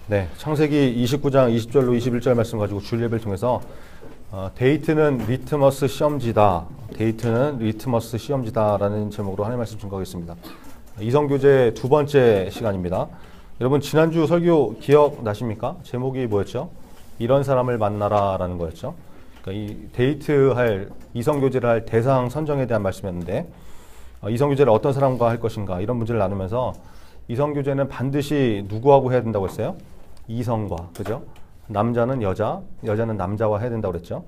네, 창세기 29장 20절로 21절 말씀 가지고 주일 예배를 통해서 데이트는 리트머스 시험지다. 데이트는 리트머스 시험지다라는 제목으로 하나님 말씀 증거하겠습니다. 이성교제 두 번째 시간입니다. 여러분 지난주 설교 기억나십니까? 제목이 뭐였죠? 이런 사람을 만나라라는 거였죠. 그러니까 이 데이트할 이성교제를 할 대상 선정에 대한 말씀이었는데 이성교제를 어떤 사람과 할 것인가 이런 문제를 나누면서 이성교제는 반드시 누구하고 해야 된다고 했어요? 이성과, 그죠? 남자는 여자, 여자는 남자와 해야 된다고 그랬죠.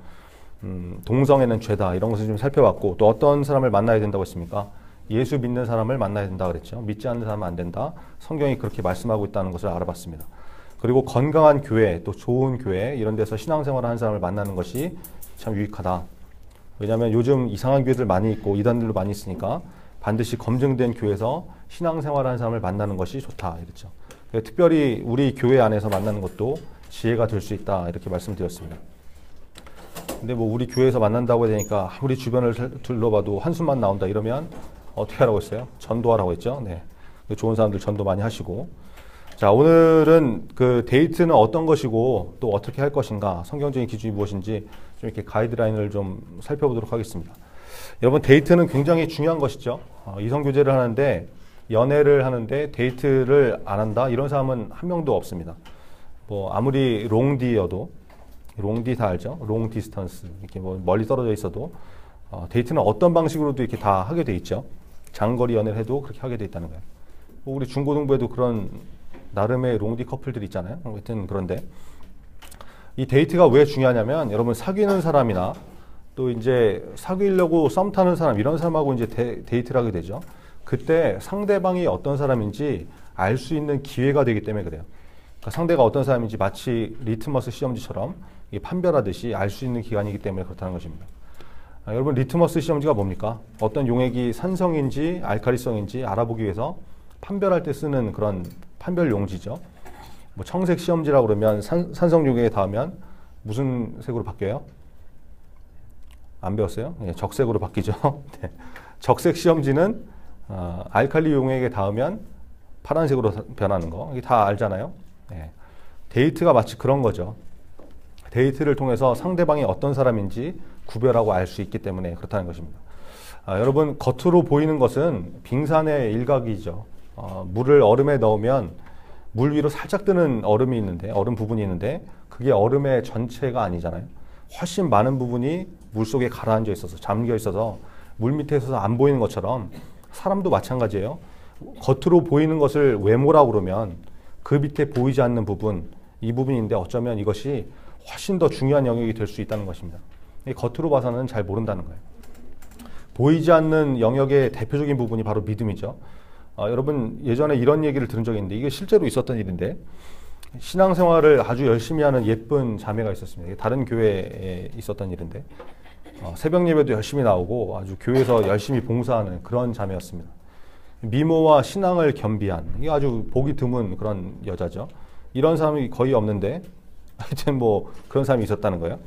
동성애는 죄다 이런 것을 좀 살펴봤고 또 어떤 사람을 만나야 된다고 했습니까? 예수 믿는 사람을 만나야 된다고 그랬죠. 믿지 않는 사람은 안 된다. 성경이 그렇게 말씀하고 있다는 것을 알아봤습니다. 그리고 건강한 교회, 또 좋은 교회 이런 데서 신앙생활을 하는 사람을 만나는 것이 참 유익하다. 왜냐하면 요즘 이상한 교회들 많이 있고 이단들도 많이 있으니까 반드시 검증된 교회에서 신앙생활을 하는 사람을 만나는 것이 좋다 이랬죠. 특별히 우리 교회 안에서 만나는 것도 지혜가 될 수 있다 이렇게 말씀드렸습니다. 근데 뭐 우리 교회에서 만난다고 되니까 아무리 주변을 둘러봐도 한숨만 나온다 이러면 어떻게 하라고 했어요? 전도하라고 했죠. 네, 좋은 사람들 전도 많이 하시고. 자, 오늘은 그 데이트는 어떤 것이고 또 어떻게 할 것인가, 성경적인 기준이 무엇인지 좀 이렇게 가이드라인을 좀 살펴보도록 하겠습니다. 여러분 데이트는 굉장히 중요한 것이죠. 이성교제를 하는데 연애를 하는데 데이트를 안 한다 이런 사람은 한 명도 없습니다. 뭐 아무리 롱디여도, 롱디 다 알죠? 롱 디스턴스 이렇게 뭐 멀리 떨어져 있어도 데이트는 어떤 방식으로도 이렇게 다 하게 돼 있죠. 장거리 연애를 해도 그렇게 하게 돼 있다는 거예요. 뭐 우리 중고등부에도 그런 나름의 롱디 커플들이 있잖아요. 하여튼 그런데 이 데이트가 왜 중요하냐면 여러분 사귀는 사람이나 또 이제 사귀려고 썸 타는 사람 이런 사람하고 이제 데이트를 하게 되죠. 그때 상대방이 어떤 사람인지 알 수 있는 기회가 되기 때문에 그래요. 그러니까 상대가 어떤 사람인지 마치 리트머스 시험지처럼 판별하듯이 알 수 있는 기간이기 때문에 그렇다는 것입니다. 여러분 리트머스 시험지가 뭡니까? 어떤 용액이 산성인지 알칼리성인지 알아보기 위해서 판별할 때 쓰는 그런 판별 용지죠. 뭐 청색 시험지라고 그러면 산성 용액에 닿으면 무슨 색으로 바뀌어요? 안 배웠어요? 네, 적색으로 바뀌죠. 네. 적색 시험지는 알칼리 용액에 닿으면 파란색으로 변하는 거. 이게 다 알잖아요. 네. 데이트가 마치 그런 거죠. 데이트를 통해서 상대방이 어떤 사람인지 구별하고 알 수 있기 때문에 그렇다는 것입니다. 여러분 겉으로 보이는 것은 빙산의 일각이죠. 물을 얼음에 넣으면 물 위로 살짝 뜨는 얼음이 있는데, 얼음 부분이 있는데 그게 얼음의 전체가 아니잖아요. 훨씬 많은 부분이 물 속에 가라앉아 있어서 잠겨 있어서 물 밑에 있어서 안 보이는 것처럼 사람도 마찬가지예요. 겉으로 보이는 것을 외모라고 그러면 그 밑에 보이지 않는 부분, 이 부분인데 어쩌면 이것이 훨씬 더 중요한 영역이 될 수 있다는 것입니다. 겉으로 봐서는 잘 모른다는 거예요. 보이지 않는 영역의 대표적인 부분이 바로 믿음이죠. 여러분 예전에 이런 얘기를 들은 적이 있는데 이게 실제로 있었던 일인데 신앙생활을 아주 열심히 하는 예쁜 자매가 있었습니다. 다른 교회에 있었던 일인데 새벽 예배도 열심히 나오고 아주 교회에서 열심히 봉사하는 그런 자매였습니다. 미모와 신앙을 겸비한, 이게 아주 보기 드문 그런 여자죠. 이런 사람이 거의 없는데 하여튼 뭐 그런 사람이 있었다는 거예요.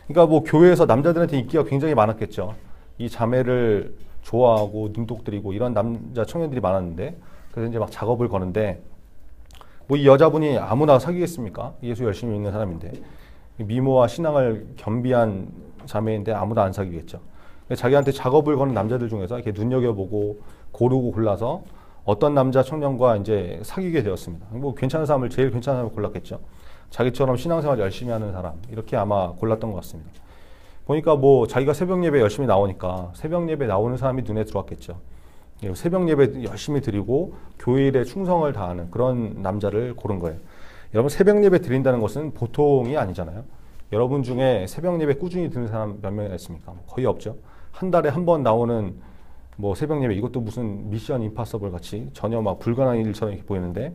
그러니까 뭐 교회에서 남자들한테 인기가 굉장히 많았겠죠. 이 자매를 좋아하고 눈독들이고 이런 남자 청년들이 많았는데 그래서 이제 막 작업을 거는데 뭐 이 여자분이 아무나 사귀겠습니까? 예수 열심히 믿는 사람인데 미모와 신앙을 겸비한 자매인데 아무도 안 사귀겠죠. 자기한테 작업을 거는 남자들 중에서 이렇게 눈여겨보고 고르고 골라서 어떤 남자 청년과 이제 사귀게 되었습니다. 뭐 괜찮은 사람을 제일 괜찮은 사람을 골랐겠죠. 자기처럼 신앙생활 열심히 하는 사람 이렇게 아마 골랐던 것 같습니다. 보니까 뭐 자기가 새벽 예배 열심히 나오니까 새벽 예배 나오는 사람이 눈에 들어왔겠죠. 새벽 예배 열심히 드리고 교회 일에 충성을 다하는 그런 남자를 고른 거예요. 여러분 새벽 예배 드린다는 것은 보통이 아니잖아요. 여러분 중에 새벽 예배 꾸준히 드는 사람 몇 명이나 있습니까? 거의 없죠. 한 달에 한 번 나오는 뭐 새벽 예배 이것도 무슨 미션 임파서블 같이 전혀 막 불가능한 일처럼 이렇게 보이는데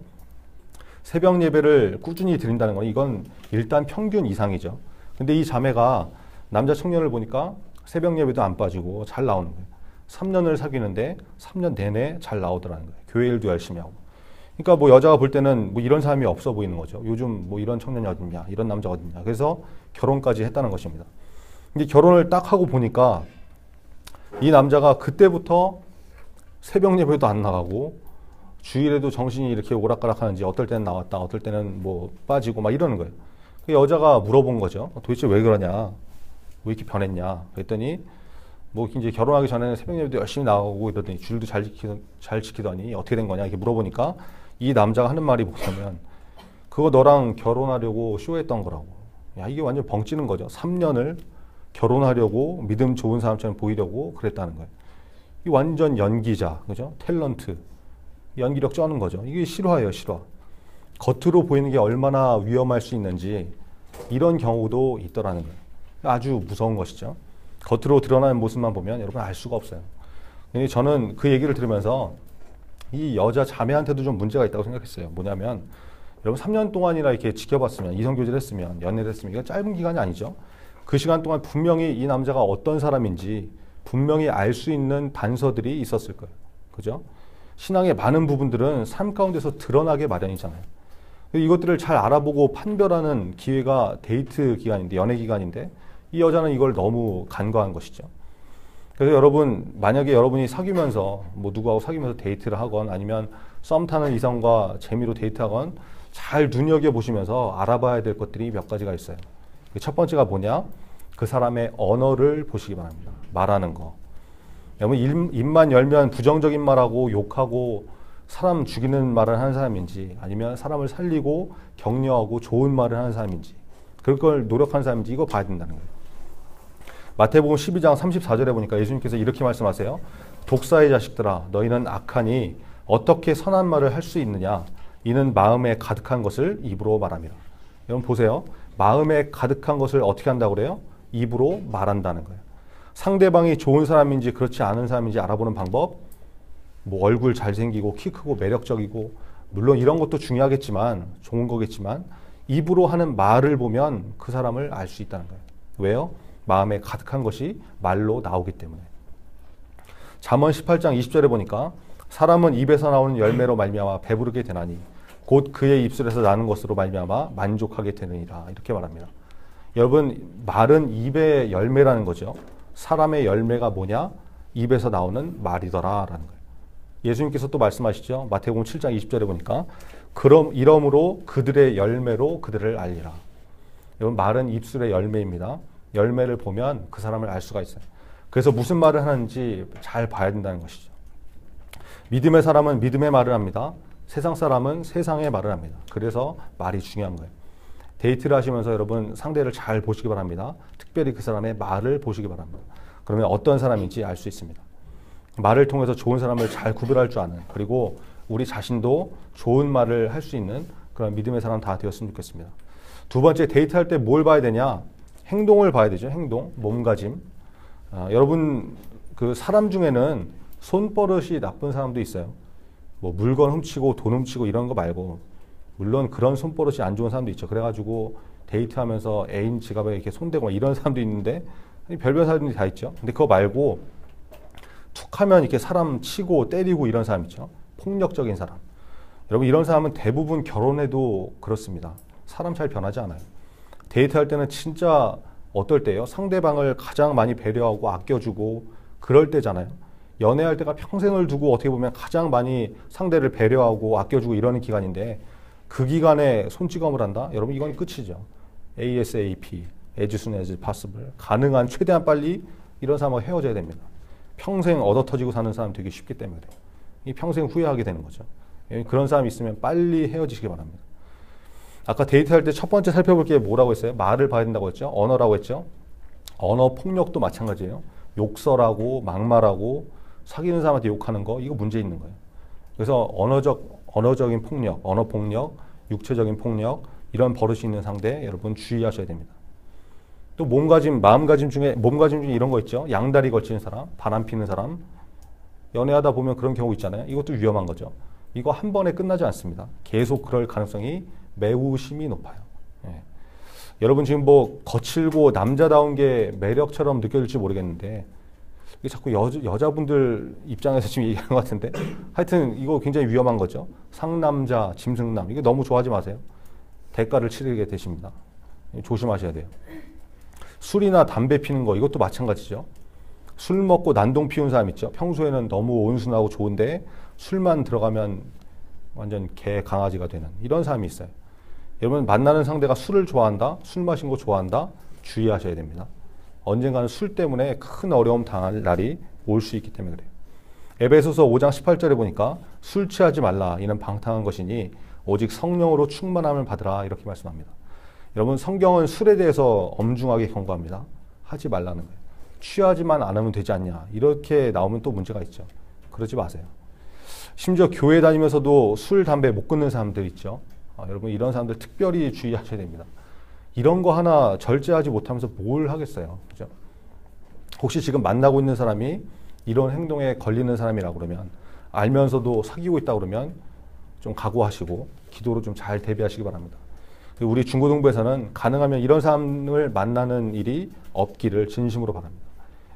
새벽 예배를 꾸준히 드린다는 건 이건 일단 평균 이상이죠. 근데 이 자매가 남자 청년을 보니까 새벽 예배도 안 빠지고 잘 나오는 거예요. 3년을 사귀는데 3년 내내 잘 나오더라는 거예요. 교회 일도 열심히 하고. 그러니까 뭐 여자가 볼 때는 뭐 이런 사람이 없어 보이는 거죠. 요즘 뭐 이런 청년이 어딨냐, 이런 남자가 어딨냐. 그래서 결혼까지 했다는 것입니다. 근데 결혼을 딱 하고 보니까 이 남자가 그때부터 새벽 예배도 안 나가고 주일에도 정신이 이렇게 오락가락 하는지 어떨 때는 나왔다, 어떨 때는 뭐 빠지고 막 이러는 거예요. 그 여자가 물어본 거죠. 도대체 왜 그러냐? 왜 이렇게 변했냐? 그랬더니 뭐 이제 결혼하기 전에는 새벽 예배도 열심히 나오고 이러더니 주일도 잘 지키더니 어떻게 된 거냐? 이렇게 물어보니까 이 남자가 하는 말이 뭐냐면 그거 너랑 결혼하려고 쇼했던 거라고. 야, 이게 완전 벙찌는 거죠. 3년을 결혼하려고 믿음 좋은 사람처럼 보이려고 그랬다는 거예요. 이 완전 연기자, 그죠? 탤런트. 연기력 쩌는 거죠. 이게 실화예요, 실화. 겉으로 보이는 게 얼마나 위험할 수 있는지 이런 경우도 있더라는 거예요. 아주 무서운 것이죠. 겉으로 드러나는 모습만 보면 여러분 알 수가 없어요. 저는 그 얘기를 들으면서 이 여자 자매한테도 좀 문제가 있다고 생각했어요. 뭐냐면 여러분 3년 동안이나 이렇게 지켜봤으면, 이성교제를 했으면, 연애를 했으면, 이건 짧은 기간이 아니죠. 그 시간 동안 분명히 이 남자가 어떤 사람인지 분명히 알 수 있는 단서들이 있었을 거예요. 그죠? 신앙의 많은 부분들은 삶 가운데서 드러나게 마련이잖아요. 이것들을 잘 알아보고 판별하는 기회가 데이트 기간인데, 연애 기간인데 이 여자는 이걸 너무 간과한 것이죠. 그래서 여러분, 만약에 여러분이 사귀면서 뭐 누구하고 사귀면서 데이트를 하건 아니면 썸 타는 이성과 재미로 데이트하건 잘 눈여겨보시면서 알아봐야 될 것들이 몇 가지가 있어요. 첫 번째가 뭐냐? 그 사람의 언어를 보시기 바랍니다. 말하는 거. 여러분, 입만 열면 부정적인 말하고 욕하고 사람 죽이는 말을 하는 사람인지 아니면 사람을 살리고 격려하고 좋은 말을 하는 사람인지 그걸 노력하는 사람인지 이거 봐야 된다는 거예요. 마태복음 12장 34절에 보니까 예수님께서 이렇게 말씀하세요. 독사의 자식들아, 너희는 악하니 어떻게 선한 말을 할 수 있느냐? 이는 마음에 가득한 것을 입으로 말함이라. 여러분 보세요. 마음에 가득한 것을 어떻게 한다고 그래요? 입으로 말한다는 거예요. 상대방이 좋은 사람인지 그렇지 않은 사람인지 알아보는 방법, 뭐 얼굴 잘생기고 키 크고 매력적이고 물론 이런 것도 중요하겠지만 좋은 거겠지만 입으로 하는 말을 보면 그 사람을 알 수 있다는 거예요. 왜요? 마음에 가득한 것이 말로 나오기 때문에. 잠언 18장 20절에 보니까 사람은 입에서 나오는 열매로 말미암아 배부르게 되나니 곧 그의 입술에서 나는 것으로 말미암아 만족하게 되느니라. 이렇게 말합니다. 여러분, 말은 입의 열매라는 거죠. 사람의 열매가 뭐냐? 입에서 나오는 말이더라 라는 거예요. 예수님께서 또 말씀하시죠. 마태복음 7장 20절에 보니까 그럼 이러므로 그들의 열매로 그들을 알리라. 여러분, 말은 입술의 열매입니다. 열매를 보면 그 사람을 알 수가 있어요. 그래서 무슨 말을 하는지 잘 봐야 된다는 것이죠. 믿음의 사람은 믿음의 말을 합니다. 세상 사람은 세상의 말을 합니다. 그래서 말이 중요한 거예요. 데이트를 하시면서 여러분 상대를 잘 보시기 바랍니다. 특별히 그 사람의 말을 보시기 바랍니다. 그러면 어떤 사람인지 알 수 있습니다. 말을 통해서 좋은 사람을 잘 구별할 줄 아는, 그리고 우리 자신도 좋은 말을 할 수 있는 그런 믿음의 사람 다 되었으면 좋겠습니다. 두 번째, 데이트할 때 뭘 봐야 되냐? 행동을 봐야 되죠. 행동, 몸가짐. 여러분, 그 사람 중에는 손버릇이 나쁜 사람도 있어요. 뭐 물건 훔치고 돈 훔치고 이런 거 말고, 물론 그런 손버릇이 안 좋은 사람도 있죠. 그래가지고 데이트하면서 애인 지갑에 이렇게 손대고 이런 사람도 있는데 별별 사람들이 다 있죠. 근데 그거 말고 툭하면 이렇게 사람 치고 때리고 이런 사람 있죠. 폭력적인 사람. 여러분, 이런 사람은 대부분 결혼해도 그렇습니다. 사람 잘 변하지 않아요. 데이트할 때는 진짜 어떨 때예요? 상대방을 가장 많이 배려하고 아껴주고 그럴 때잖아요. 연애할 때가 평생을 두고 어떻게 보면 가장 많이 상대를 배려하고 아껴주고 이러는 기간인데 그 기간에 손찌검을 한다? 여러분, 이건 끝이죠. ASAP, as soon as possible. 가능한 최대한 빨리 이런 사람하고 헤어져야 됩니다. 평생 얻어터지고 사는 사람 되기 쉽기 때문에 이 평생 후회하게 되는 거죠. 그런 사람이 있으면 빨리 헤어지시기 바랍니다. 아까 데이트할 때 첫 번째 살펴볼 게 뭐라고 했어요? 말을 봐야 된다고 했죠? 언어라고 했죠? 언어 폭력도 마찬가지예요. 욕설하고 막말하고 사귀는 사람한테 욕하는 거, 이거 문제 있는 거예요. 그래서 언어적인 폭력, 언어 폭력, 육체적인 폭력, 이런 버릇이 있는 상대 여러분 주의하셔야 됩니다. 또 몸가짐, 마음가짐 중에 이런 거 있죠. 양다리 걸치는 사람, 바람 피는 사람. 연애하다 보면 그런 경우 있잖아요. 이것도 위험한 거죠. 이거 한 번에 끝나지 않습니다. 계속 그럴 가능성이 매우 심히 높아요. 예. 여러분 지금 뭐 거칠고 남자다운 게 매력처럼 느껴질지 모르겠는데 이게 자꾸 여자분들 입장에서 지금 얘기하는 것 같은데 하여튼 이거 굉장히 위험한 거죠. 상남자, 짐승남, 이거 너무 좋아하지 마세요. 대가를 치르게 되십니다. 조심하셔야 돼요. 술이나 담배 피는 거, 이것도 마찬가지죠. 술 먹고 난동 피운 사람 있죠. 평소에는 너무 온순하고 좋은데 술만 들어가면 완전 개 강아지가 되는 이런 사람이 있어요. 여러분 만나는 상대가 술을 좋아한다, 술 마신 거 좋아한다, 주의하셔야 됩니다. 언젠가는 술 때문에 큰 어려움 당할 날이 올 수 있기 때문에 그래요. 에베소서 5장 18절에 보니까 술 취하지 말라 이는 방탕한 것이니 오직 성령으로 충만함을 받으라 이렇게 말씀합니다. 여러분 성경은 술에 대해서 엄중하게 경고합니다. 하지 말라는 거예요. 취하지만 않으면 되지 않냐 이렇게 나오면 또 문제가 있죠. 그러지 마세요. 심지어 교회 다니면서도 술, 담배 못 끊는 사람들 있죠. 여러분 이런 사람들 특별히 주의하셔야 됩니다. 이런 거 하나 절제하지 못하면서 뭘 하겠어요. 그죠? 혹시 지금 만나고 있는 사람이 이런 행동에 걸리는 사람이라고 그러면 알면서도 사귀고 있다고 그러면 좀 각오하시고 기도로 좀 잘 대비하시기 바랍니다. 우리 중고등부에서는 가능하면 이런 사람을 만나는 일이 없기를 진심으로 바랍니다.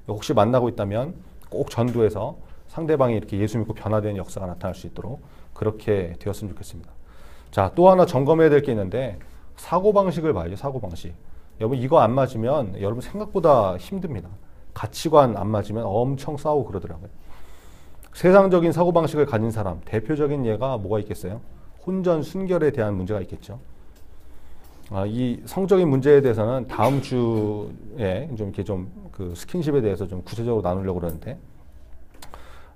혹시 만나고 있다면 꼭 전도해서 상대방이 이렇게 예수 믿고 변화되는 역사가 나타날 수 있도록 그렇게 되었으면 좋겠습니다. 자, 또 하나 점검해야 될 게 있는데 사고방식을 봐야죠. 사고방식. 여러분 이거 안 맞으면 여러분 생각보다 힘듭니다. 가치관 안 맞으면 엄청 싸우고 그러더라고요. 세상적인 사고방식을 가진 사람 대표적인 예가 뭐가 있겠어요? 혼전 순결에 대한 문제가 있겠죠. 이 성적인 문제에 대해서는 다음 주에 좀 이렇게 그 스킨십에 대해서 좀 구체적으로 나누려고 그러는데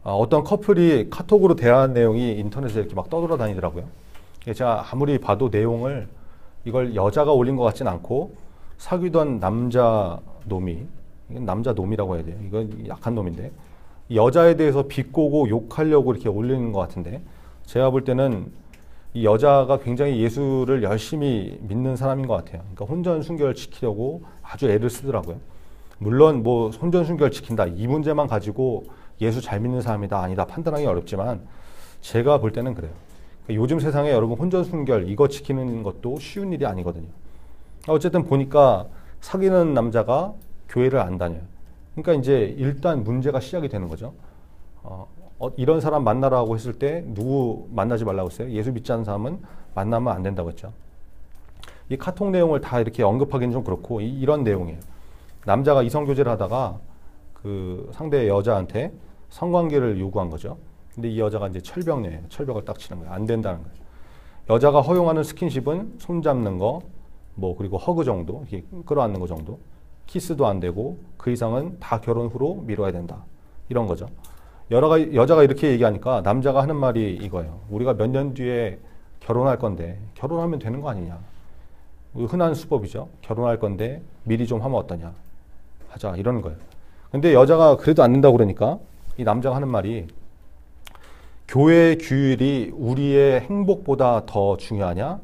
어떤 커플이 카톡으로 대화한 내용이 인터넷에 이렇게 막 떠돌아다니더라고요. 제가 아무리 봐도 내용을 이걸 여자가 올린 것 같진 않고 사귀던 남자 놈이 이건 남자 놈이라고 해야 돼요. 이건 약한 놈인데 여자에 대해서 비꼬고 욕하려고 이렇게 올리는 것 같은데 제가 볼 때는 이 여자가 굉장히 예수를 열심히 믿는 사람인 것 같아요. 그러니까 혼전 순결 지키려고 아주 애를 쓰더라고요. 물론 뭐 혼전 순결 지킨다 이 문제만 가지고 예수 잘 믿는 사람이다 아니다 판단하기 어렵지만 제가 볼 때는 그래요. 그러니까 요즘 세상에 여러분 혼전 순결 이거 지키는 것도 쉬운 일이 아니거든요. 어쨌든 보니까 사귀는 남자가 교회를 안 다녀요. 그러니까 이제 일단 문제가 시작이 되는 거죠. 이런 사람 만나라고 했을 때 누구 만나지 말라고 했어요? 예수 믿지 않는 사람은 만나면 안 된다고 했죠. 이 카톡 내용을 다 이렇게 언급하기는 좀 그렇고 이런 내용이에요. 남자가 이성교제를 하다가 그 상대 여자한테 성관계를 요구한 거죠. 근데 이 여자가 이제 철벽이에요. 철벽을 딱 치는 거예요. 안 된다는 거예요. 여자가 허용하는 스킨십은 손 잡는 거, 뭐 그리고 허그 정도, 이렇게 끌어안는 거 정도. 키스도 안 되고 그 이상은 다 결혼 후로 미뤄야 된다. 이런 거죠. 여자가 이렇게 얘기하니까 남자가 하는 말이 이거예요. 우리가 몇 년 뒤에 결혼할 건데 결혼하면 되는 거 아니냐. 흔한 수법이죠. 결혼할 건데 미리 좀 하면 어떠냐. 하자 이러는 거예요. 근데 여자가 그래도 안 된다고 그러니까 이 남자가 하는 말이 교회의 규율이 우리의 행복보다 더 중요하냐?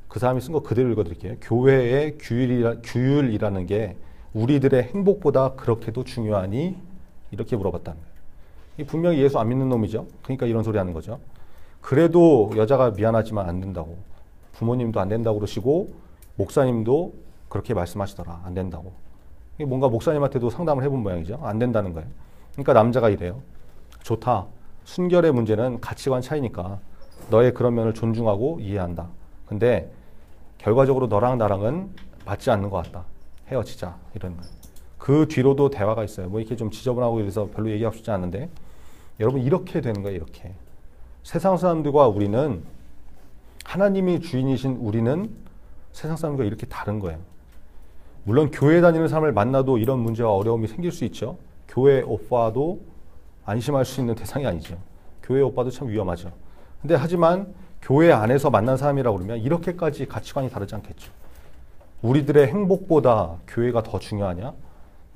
그 사람이 쓴 거 그대로 읽어드릴게요. 교회의 규율이라는 게 우리들의 행복보다 그렇게도 중요하니? 이렇게 물어봤다는 거예요. 이 분명히 예수 안 믿는 놈이죠. 그러니까 이런 소리 하는 거죠. 그래도 여자가 미안하지만 안 된다고. 부모님도 안 된다고 그러시고 목사님도 그렇게 말씀하시더라. 안 된다고. 뭔가 목사님한테도 상담을 해본 모양이죠. 안 된다는 거예요. 그러니까 남자가 이래요. 좋다. 순결의 문제는 가치관 차이니까 너의 그런 면을 존중하고 이해한다. 근데 결과적으로 너랑 나랑은 맞지 않는 것 같다. 헤어지자. 이러는 거예요. 그 뒤로도 대화가 있어요. 뭐 이렇게 좀 지저분하고 이래서 별로 얘기하고 싶지 않은데 여러분 이렇게 되는 거예요. 이렇게. 세상 사람들과 우리는 하나님이 주인이신 우리는 세상 사람들과 이렇게 다른 거예요. 물론 교회 다니는 사람을 만나도 이런 문제와 어려움이 생길 수 있죠. 교회 오빠도 안심할 수 있는 대상이 아니죠. 교회 오빠도 참 위험하죠. 근데 하지만 교회 안에서 만난 사람이라고 그러면 이렇게까지 가치관이 다르지 않겠죠. 우리들의 행복보다 교회가 더 중요하냐?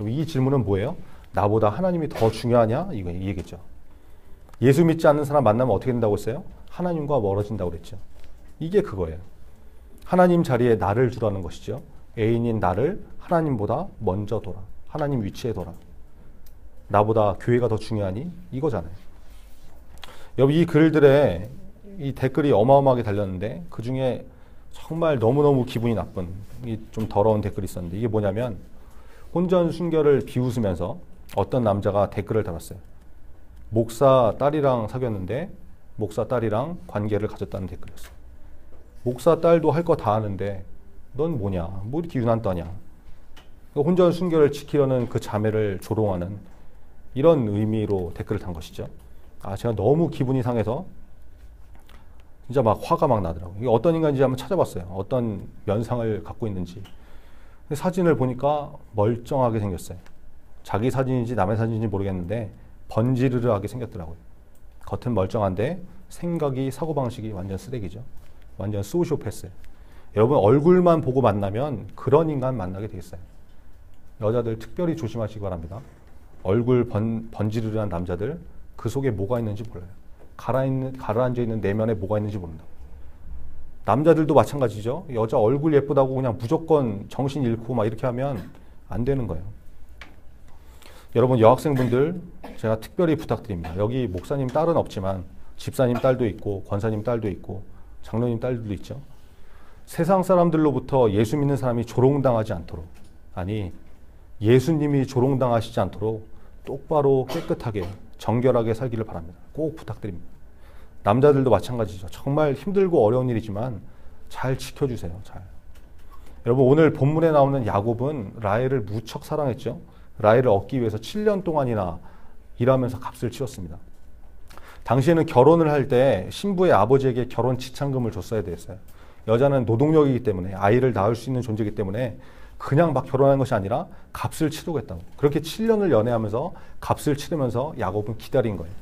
이 질문은 뭐예요? 나보다 하나님이 더 중요하냐? 이 얘기죠. 예수 믿지 않는 사람 만나면 어떻게 된다고 했어요? 하나님과 멀어진다고 그랬죠. 이게 그거예요. 하나님 자리에 나를 두라는 것이죠. 애인인 나를 하나님보다 먼저 둬라. 하나님 위치에 둬라. 나보다 교회가 더 중요하니? 이거잖아요. 여러분 이 글들에 이 댓글이 어마어마하게 달렸는데 그 중에 정말 너무너무 기분이 나쁜 좀 더러운 댓글이 있었는데 이게 뭐냐면 혼전 순결을 비웃으면서 어떤 남자가 댓글을 달았어요. 목사 딸이랑 사귀었는데 목사 딸이랑 관계를 가졌다는 댓글이었어요. 목사 딸도 할 거 다 하는데 넌 뭐냐? 뭐 이렇게 유난 떠냐? 혼전 순결을 지키려는 그 자매를 조롱하는 이런 의미로 댓글을 단 것이죠. 제가 너무 기분이 상해서 진짜 막 화가 막 나더라고요. 이게 어떤 인간인지 한번 찾아봤어요. 어떤 면상을 갖고 있는지. 사진을 보니까 멀쩡하게 생겼어요. 자기 사진인지 남의 사진인지 모르겠는데 번지르르하게 생겼더라고요. 겉은 멀쩡한데 생각이, 사고방식이 완전 쓰레기죠. 완전 소시오패스예요. 여러분 얼굴만 보고 만나면 그런 인간 만나게 되겠어요. 여자들 특별히 조심하시기 바랍니다. 얼굴 번지르르한 남자들, 그 속에 뭐가 있는지 몰라요. 가라앉아 있는 내면에 뭐가 있는지 모른다. 남자들도 마찬가지죠. 여자 얼굴 예쁘다고 그냥 무조건 정신 잃고 막 이렇게 하면 안 되는 거예요. 여러분 여학생분들 제가 특별히 부탁드립니다. 여기 목사님 딸은 없지만 집사님 딸도 있고 권사님 딸도 있고 장로님 딸도 있죠. 세상 사람들로부터 예수 믿는 사람이 조롱당하지 않도록, 아니 예수님이 조롱당하시지 않도록 똑바로 깨끗하게 정결하게 살기를 바랍니다. 꼭 부탁드립니다. 남자들도 마찬가지죠. 정말 힘들고 어려운 일이지만 잘 지켜주세요. 잘. 여러분 오늘 본문에 나오는 야곱은 라헬을 무척 사랑했죠. 라헬을 얻기 위해서 7년 동안이나 일하면서 값을 치렀습니다. 당시에는 결혼을 할 때 신부의 아버지에게 결혼 지참금을 줬어야 됐어요. 여자는 노동력이기 때문에, 아이를 낳을 수 있는 존재이기 때문에 그냥 막 결혼하는 것이 아니라 값을 치르겠다고. 그렇게 7년을 연애하면서 값을 치르면서 야곱은 기다린 거예요.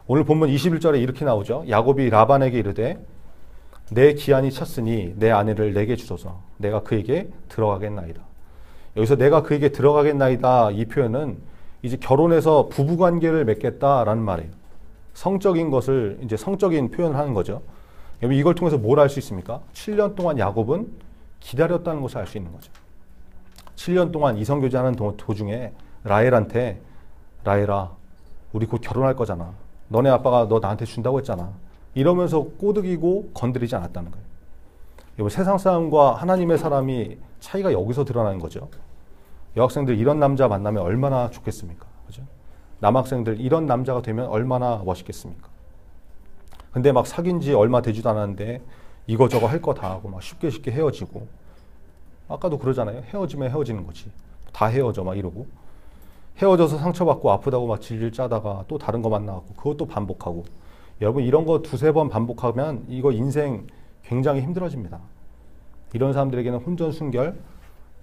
오늘 본문 21절에 이렇게 나오죠. 야곱이 라반에게 이르되 내 기한이 찼으니 내 아내를 내게 주소서. 내가 그에게 들어가겠나이다. 여기서 내가 그에게 들어가겠나이다, 이 표현은 이제 결혼해서 부부관계를 맺겠다라는 말이에요. 성적인 것을 이제 성적인 표현을 하는 거죠. 여러분 이걸 통해서 뭘 알 수 있습니까? 7년 동안 야곱은 기다렸다는 것을 알 수 있는 거죠. 7년 동안 이성교제하는 도중에 라헬한테, 라헬아 우리 곧 결혼할 거잖아. 너네 아빠가 너 나한테 준다고 했잖아. 이러면서 꼬드기고 건드리지 않았다는 거예요. 여러분 세상 사람과 하나님의 사람이 차이가 여기서 드러나는 거죠. 여학생들 이런 남자 만나면 얼마나 좋겠습니까? 그죠? 남학생들 이런 남자가 되면 얼마나 멋있겠습니까? 근데 막 사귄 지 얼마 되지도 않았는데 이거저거 할 거 다 하고 막 쉽게 헤어지고, 아까도 그러잖아요. 헤어지면 헤어지는 거지. 다 헤어져 막 이러고, 헤어져서 상처받고 아프다고 막 질질 짜다가 또 다른 거 만나고 그것도 반복하고. 여러분 이런 거 두세 번 반복하면 이거 인생 굉장히 힘들어집니다. 이런 사람들에게는 혼전순결,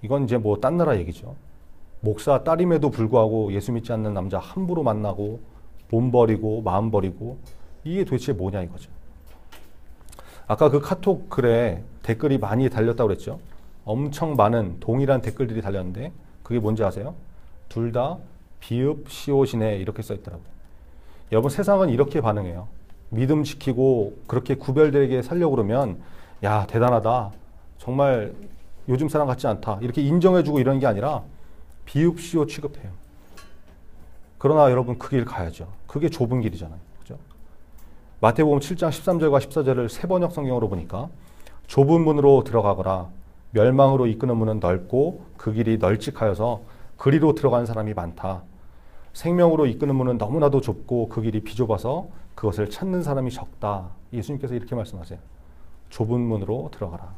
이건 이제 뭐 딴 나라 얘기죠. 목사 딸임에도 불구하고 예수 믿지 않는 남자 함부로 만나고 몸 버리고 마음 버리고, 이게 도대체 뭐냐 이거죠. 아까 그 카톡 글에 댓글이 많이 달렸다고 그랬죠. 엄청 많은 동일한 댓글들이 달렸는데 그게 뭔지 아세요? 둘 다 비읍 시옷이네 이렇게 써 있더라고요. 여러분 세상은 이렇게 반응해요. 믿음 지키고 그렇게 구별되게 살려고 그러면 야 대단하다, 정말 요즘 사람 같지 않다, 이렇게 인정해주고 이런 게 아니라 비읍 시옷 취급해요. 그러나 여러분 그 길 가야죠. 그게 좁은 길이잖아요. 그죠? 마태복음 7장 13절과 14절을 세번역 성경으로 보니까 좁은 문으로 들어가거라 멸망으로 이끄는 문은 넓고 그 길이 널찍하여서 그리로 들어가는 사람이 많다. 생명으로 이끄는 문은 너무나도 좁고 그 길이 비좁아서 그것을 찾는 사람이 적다. 예수님께서 이렇게 말씀하세요. 좁은 문으로 들어가라.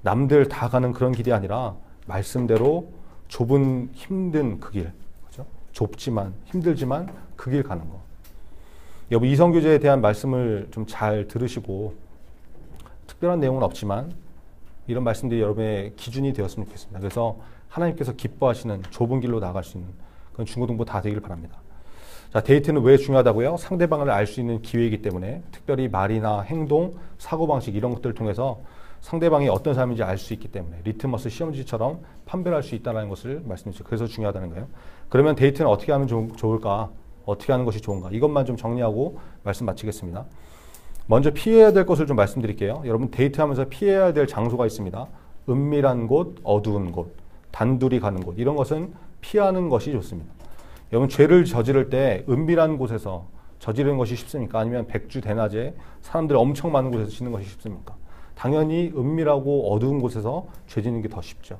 남들 다 가는 그런 길이 아니라 말씀대로 좁은 힘든 그 길, 그죠? 좁지만 힘들지만 그 길 가는 거. 여러분 이성교제에 대한 말씀을 좀 잘 들으시고, 특별한 내용은 없지만 이런 말씀들이 여러분의 기준이 되었으면 좋겠습니다. 그래서 하나님께서 기뻐하시는 좁은 길로 나아갈 수 있는 그런 중고등부 다 되길 바랍니다. 자, 데이트는 왜 중요하다고요? 상대방을 알 수 있는 기회이기 때문에, 특별히 말이나 행동, 사고방식 이런 것들을 통해서 상대방이 어떤 사람인지 알 수 있기 때문에 리트머스 시험지처럼 판별할 수 있다는 것을 말씀드렸죠. 그래서 중요하다는 거예요. 그러면 데이트는 어떻게 하면 좋을까? 어떻게 하는 것이 좋은가? 이것만 좀 정리하고 말씀 마치겠습니다. 먼저 피해야 될 것을 좀 말씀드릴게요. 여러분 데이트하면서 피해야 될 장소가 있습니다. 은밀한 곳, 어두운 곳, 단둘이 가는 곳, 이런 것은 피하는 것이 좋습니다. 여러분 죄를 저지를 때 은밀한 곳에서 저지르는 것이 쉽습니까? 아니면 백주 대낮에 사람들 엄청 많은 곳에서 짓는 것이 쉽습니까? 당연히 은밀하고 어두운 곳에서 죄 짓는 게 더 쉽죠.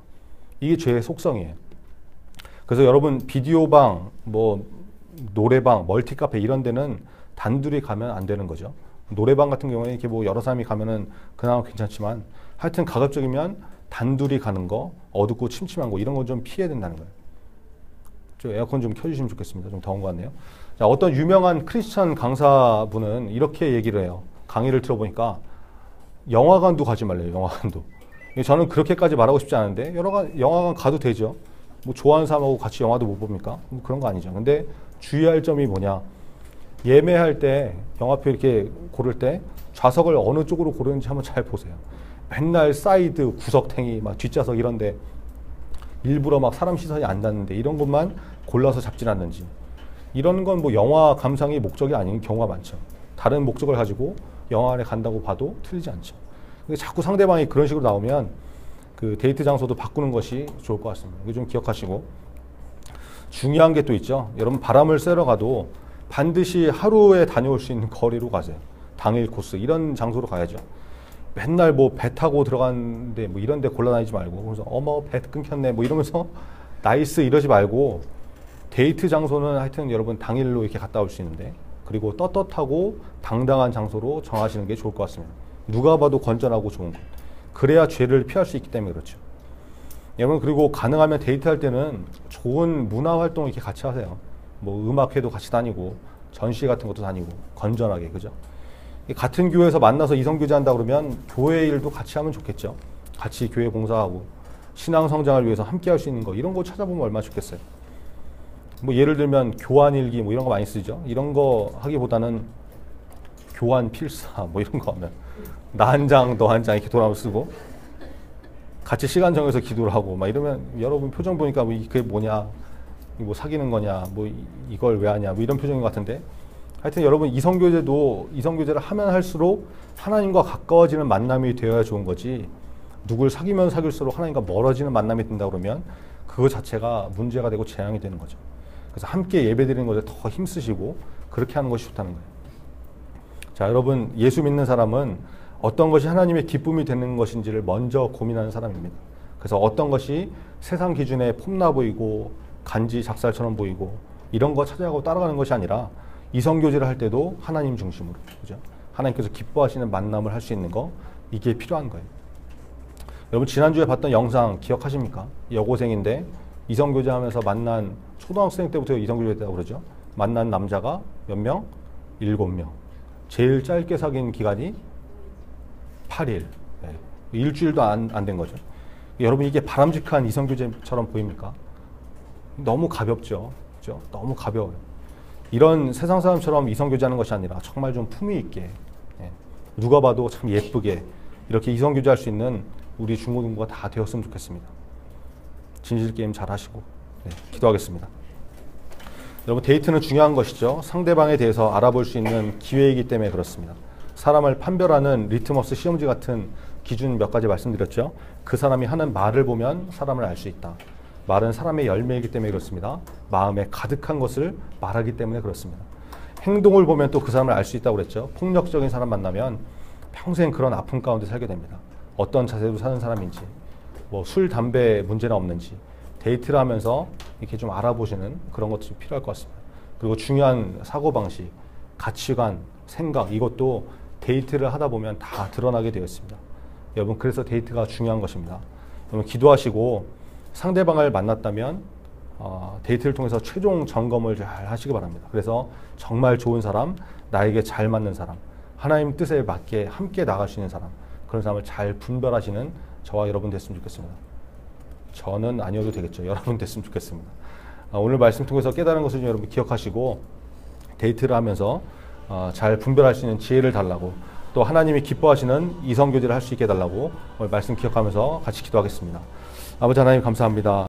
이게 죄의 속성이에요. 그래서 여러분 비디오방, 뭐 노래방, 멀티카페 이런 데는 단둘이 가면 안 되는 거죠. 노래방 같은 경우에 이렇게 뭐 여러 사람이 가면은 그나마 괜찮지만, 하여튼 가급적이면 단둘이 가는 거, 어둡고 침침한 거, 이런 건 좀 피해야 된다는 거예요. 좀 에어컨 좀 켜주시면 좋겠습니다. 좀 더운 것 같네요. 자, 어떤 유명한 크리스천 강사분은 이렇게 얘기를 해요. 강의를 들어보니까 영화관도 가지 말래요. 영화관도. 저는 그렇게까지 말하고 싶지 않은데 영화관 가도 되죠. 뭐 좋아하는 사람하고 같이 영화도 못 봅니까? 뭐 그런 거 아니죠. 근데 주의할 점이 뭐냐? 예매할 때 영화표 이렇게 고를 때 좌석을 어느 쪽으로 고르는지 한번 잘 보세요. 맨날 사이드, 구석탱이, 막 뒷좌석 이런데 일부러 막 사람 시선이 안 닿는데 이런 것만 골라서 잡진 않는지. 이런 건 뭐 영화 감상이 목적이 아닌 경우가 많죠. 다른 목적을 가지고 영화관에 간다고 봐도 틀리지 않죠. 근데 자꾸 상대방이 그런 식으로 나오면 그 데이트 장소도 바꾸는 것이 좋을 것 같습니다. 이거 좀 기억하시고. 중요한 게 또 있죠. 여러분 바람을 쐬러 가도 반드시 하루에 다녀올 수 있는 거리로 가세요. 당일 코스 이런 장소로 가야죠. 맨날 뭐 배 타고 들어갔는데 뭐 이런 데 골라다니지 말고 그래서 어머 배 끊겼네 뭐 이러면서 나이스 이러지 말고 데이트 장소는 하여튼 여러분 당일로 이렇게 갔다 올 수 있는데 그리고 떳떳하고 당당한 장소로 정하시는 게 좋을 것 같습니다. 누가 봐도 건전하고 좋은 것. 그래야 죄를 피할 수 있기 때문에 그렇죠. 여러분 그리고 가능하면 데이트할 때는 좋은 문화 활동을 이렇게 같이 하세요. 뭐 음악회도 같이 다니고 전시 같은 것도 다니고 건전하게 그죠? 같은 교회에서 만나서 이성교제한다 그러면 교회 일도 같이 하면 좋겠죠. 같이 교회 봉사하고 신앙 성장을 위해서 함께 할 수 있는 거 이런 거 찾아보면 얼마나 좋겠어요. 뭐 예를 들면 교환일기 뭐 이런 거 많이 쓰죠. 이런 거 하기보다는 교환 필사 뭐 이런 거 하면 나 한 장 너 한 장 이렇게 돌아오면 쓰고 같이 시간 정해서 기도를 하고 막 이러면 여러분 표정 보니까 뭐 그게 뭐냐 뭐 사귀는 거냐 뭐 이걸 왜 하냐 뭐 이런 표정인 것 같은데 하여튼 여러분 이성교제를 하면 할수록 하나님과 가까워지는 만남이 되어야 좋은 거지 누굴 사귀면 사귈수록 하나님과 멀어지는 만남이 된다 그러면 그거 자체가 문제가 되고 재앙이 되는 거죠. 그래서 함께 예배드리는 것에 더 힘쓰시고 그렇게 하는 것이 좋다는 거예요. 자, 여러분 예수 믿는 사람은 어떤 것이 하나님의 기쁨이 되는 것인지를 먼저 고민하는 사람입니다. 그래서 어떤 것이 세상 기준에 폼나 보이고 간지 작살처럼 보이고 이런 거 찾아가고 따라가는 것이 아니라 이성교제를 할 때도 하나님 중심으로 그죠? 하나님께서 기뻐하시는 만남을 할 수 있는 거 이게 필요한 거예요. 여러분 지난주에 봤던 영상 기억하십니까? 여고생인데 이성교제하면서 만난 초등학생 때부터 이성교제했다고 그러죠. 만난 남자가 몇 명? 7명. 제일 짧게 사귄 기간이 8일. 네. 일주일도 안 된 거죠. 여러분 이게 바람직한 이성교제처럼 보입니까? 너무 가볍죠. 그죠? 너무 가벼워요. 이런 세상 사람처럼 이성교제하는 것이 아니라 정말 좀 품위 있게 누가 봐도 참 예쁘게 이렇게 이성교제할 수 있는 우리 중고등부가 다 되었으면 좋겠습니다. 진실게임 잘 하시고 기도하겠습니다. 여러분 데이트는 중요한 것이죠. 상대방에 대해서 알아볼 수 있는 기회이기 때문에 그렇습니다. 사람을 판별하는 리트머스 시험지 같은 기준 몇 가지 말씀드렸죠. 그 사람이 하는 말을 보면 사람을 알 수 있다. 말은 사람의 열매이기 때문에 그렇습니다. 마음에 가득한 것을 말하기 때문에 그렇습니다. 행동을 보면 또 그 사람을 알 수 있다고 그랬죠. 폭력적인 사람 만나면 평생 그런 아픔 가운데 살게 됩니다. 어떤 자세로 사는 사람인지, 뭐 술, 담배 문제는 없는지 데이트를 하면서 이렇게 좀 알아보시는 그런 것도 좀 필요할 것 같습니다. 그리고 중요한 사고방식, 가치관, 생각 이것도 데이트를 하다 보면 다 드러나게 되어 있습니다. 여러분 그래서 데이트가 중요한 것입니다. 여러분 기도하시고 상대방을 만났다면 데이트를 통해서 최종 점검을 잘 하시기 바랍니다. 그래서 정말 좋은 사람, 나에게 잘 맞는 사람, 하나님 뜻에 맞게 함께 나갈 수 있는 사람, 그런 사람을 잘 분별하시는 저와 여러분 됐으면 좋겠습니다. 저는 아니어도 되겠죠. 여러분 됐으면 좋겠습니다. 오늘 말씀 통해서 깨달은 것을 여러분 기억하시고 데이트를 하면서 잘 분별할 수 있는 지혜를 달라고 또 하나님이 기뻐하시는 이성교제를 할 수 있게 해달라고 오늘 말씀 기억하면서 같이 기도하겠습니다. 아버지 하나님 감사합니다.